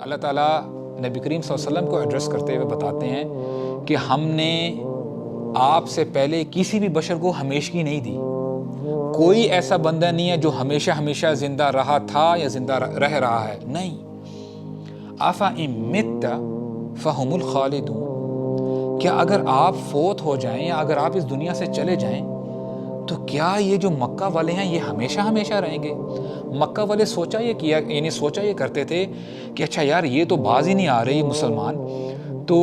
اللہ تعالیٰ نبی کریم صلی اللہ علیہ وسلم کو ایڈریس کرتے ہوئے بتاتے ہیں کہ ہم نے آپ سے پہلے کسی بھی بشر کو ہمیشگی نہیں دی. کوئی ایسا بندہ نہیں ہے جو ہمیشہ ہمیشہ زندہ رہا تھا یا زندہ رہ رہا ہے. نہیں. أَفَإِن مِتَّ فَهُمُ الْخَالِدُونَ. کیا اگر آپ فوت ہو جائیں یا اگر آپ اس دنیا سے چلے جائیں تو کیا یہ جو مکہ والے ہیں یہ ہمیشہ ہمیشہ رہیں گے؟ مکہ والے سوچا یہ کرتے تھے کہ اچھا یار یہ تو باز ہی نہیں آ رہی مسلمان، تو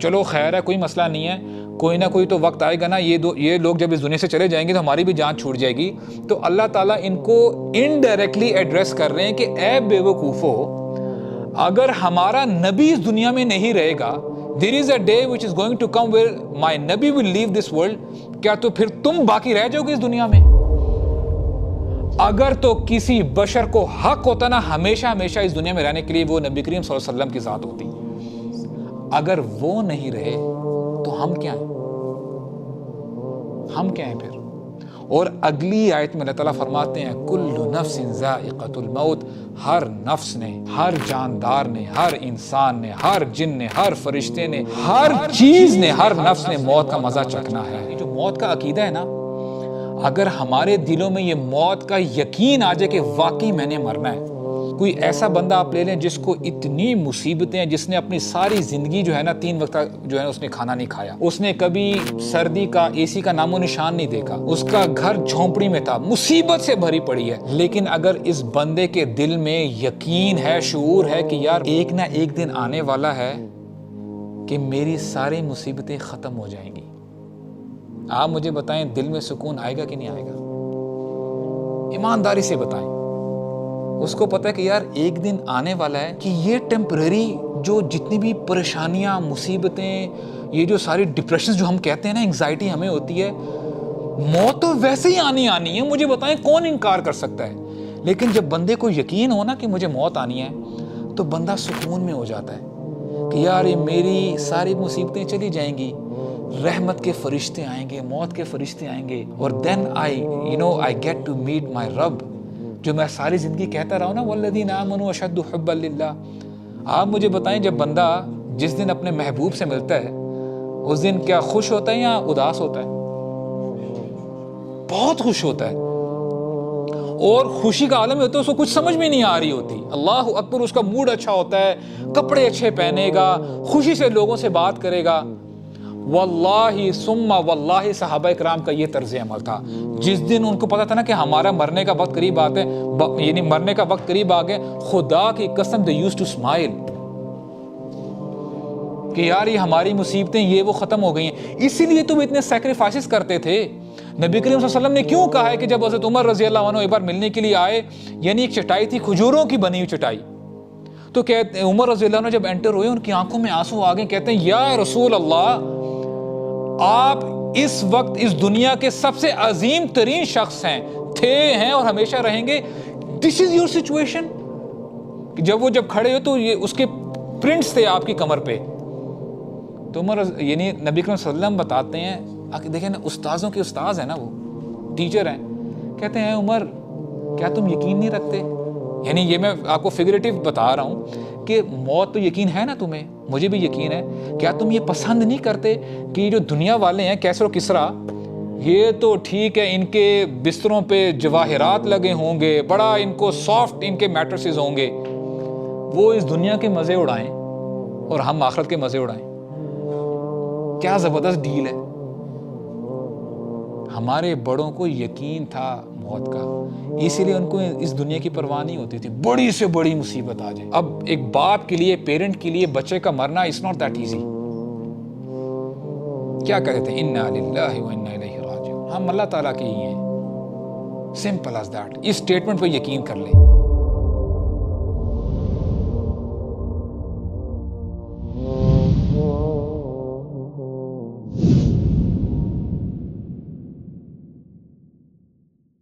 چلو خیر ہے، کوئی مسئلہ نہیں ہے، کوئی نہ کوئی تو وقت آئے گا نا، یہ لوگ جب اس دنیا سے چلے جائیں گے تو ہماری بھی جان چھوٹ جائے گی. تو اللہ تعالیٰ ان کو انڈائریکٹلی ایڈریس کر رہے ہیں کہ اے بے وقوفو، اگر ہمارا نبی اس دنیا میں نہیں رہے گا، there is a day which is going to come where my نبی will leave this world، کیا تو پھر تم باقی رہ جاؤ گے اس دنیا میں؟ اگر تو کسی بشر کو حق ہوتا نا ہمیشہ ہمیشہ اس دنیا میں رہنے کے لیے، وہ نبی کریم صلی اللہ علیہ وسلم کی ذات ہوتی. اگر وہ نہیں رہے تو ہم کیا ہیں؟ ہم کیا ہیں پھر؟ اور اگلی آیت میں اللہ تعالیٰ فرماتے ہیں کل نفس ذائقۃ الموت. ہر نفس نے، ہر جاندار نے، ہر انسان نے، ہر جن نے، ہر فرشتے نے، ہر چیز نے، ہر نفس نے موت کا مزہ چکھنا ہے. یہ جو موت کا عقیدہ ہے نا، اگر ہمارے دلوں میں یہ موت کا یقین آ جائے کہ واقعی میں نے مرنا ہے. کوئی ایسا بندہ آپ لے لیں جس کو اتنی مصیبتیں ہیں، جس نے اپنی ساری زندگی جو ہے نا 3 وقت جو ہے نا اس نے کھانا نہیں کھایا، اس نے کبھی سردی کا اے سی کا نام و نشان نہیں دیکھا، اس کا گھر جھونپڑی میں تھا، مصیبت سے بھری پڑی ہے. لیکن اگر اس بندے کے دل میں یقین ہے، شعور ہے کہ یار ایک نہ ایک دن آنے والا ہے کہ میری ساری مصیبتیں ختم ہو جائیں گی، آپ مجھے بتائیں دل میں سکون آئے گا کہ نہیں آئے گا؟ ایمانداری سے بتائیں. اس کو پتہ ہے کہ یار ایک دن آنے والا ہے کہ یہ ٹیمپریری جو جتنی بھی پریشانیاں، مصیبتیں، یہ جو ساری ڈپریشنز جو ہم کہتے ہیں نا، انگزائٹی ہمیں ہوتی ہے، موت تو ویسے ہی آنی ہے. مجھے بتائیں کون انکار کر سکتا ہے؟ لیکن جب بندے کو یقین ہو نا کہ مجھے موت آنی ہے تو بندہ سکون میں ہو جاتا ہے کہ یار یہ میری ساری مصیبتیں چلی جائیں گی، رحمت کے فرشتے آئیں گے، موت کے فرشتے آئیں گے، اور دین I get to meet my رب، جو میں ساری زندگی کہتا رہا ہوں نا والذین آمنوا اشد حبا للہ. آپ مجھے بتائیں جب بندہ جس دن اپنے محبوب سے ملتا ہے اس دن کیا خوش ہوتا ہے یا اداس ہوتا ہے؟ بہت خوش ہوتا ہے، اور خوشی کا عالم ہوتا ہے، اس کو کچھ سمجھ میں نہیں آ رہی ہوتی. اللہ اکبر، اس کا موڈ اچھا ہوتا ہے، کپڑے اچھے پہنے گا، خوشی سے لوگوں سے بات کرے گا. واللہ ثم واللہ صحابہ کرام کا یہ طرز عمل تھا. جس دن ان کو پتا تھا نا کہ ہمارا مرنے کا وقت قریب آتا ہے، یعنی مرنے کا وقت قریب آ گئے، خدا کی قسم they used to smile کہ یار یہ ہماری مصیبتیں یہ وہ ختم ہو گئی ہیں. اسی لیے تم اتنے سیکریفائسز کرتے تھے. نبی کریم صلی اللہ علیہ وسلم نے کیوں کہا ہے کہ جب حضرت عمر رضی اللہ عنہ ایک بار ملنے کے لیے آئے، یعنی ایک چٹائی تھی کھجوروں کی بنی ہوئی چٹائی، تو کہتے عمر رضی اللہ عنہ جب انٹر ہوئے ان کی آنکھوں میں آنسو آ گئے، کہتے ہیں یا رسول اللہ، آپ اس وقت اس دنیا کے سب سے عظیم ترین شخص ہیں اور ہمیشہ رہیں گے. دس از یور سچویشن. جب کھڑے ہو تو یہ اس کے پرنٹس تھے آپ کی کمر پہ. تو عمر یعنی نبی کریم صلی اللہ علیہ وسلم بتاتے ہیں، دیکھیں نا، استاذوں کے استاذ ہیں نا، وہ ٹیچر ہیں، کہتے ہیں عمر کیا تم یقین نہیں رکھتے؟ یعنی یہ میں آپ کو فگریٹو بتا رہا ہوں کہ موت تو یقین ہے نا تمہیں، مجھے بھی یقین ہے، کیا تم یہ پسند نہیں کرتے کہ یہ جو دنیا والے ہیں کیسر و کسرا، یہ تو ٹھیک ہے ان کے بستروں پہ جواہرات لگے ہوں گے، بڑا ان کو سافٹ ان کے میٹرسز ہوں گے، وہ اس دنیا کے مزے اڑائیں اور ہم آخرت کے مزے اڑائیں. کیا زبردست ڈیل ہے. ہمارے بڑوں کو یقین تھا موت کا، اسی لیے ان کو اس دنیا کی پرواہ نہیں ہوتی تھی، بڑی سے بڑی مصیبت آ جائے. اب ایک باپ کے لیے، پیرنٹ کے لیے بچے کا مرنا اٹس ناٹ دیٹ ایزی. کیا کہتے ہیں انا للہ و انا الیہ راجعون، ہم اللہ تعالیٰ کے ہی ہیں. Simple as that. اس اسٹیٹمنٹ پہ یقین کر لیں.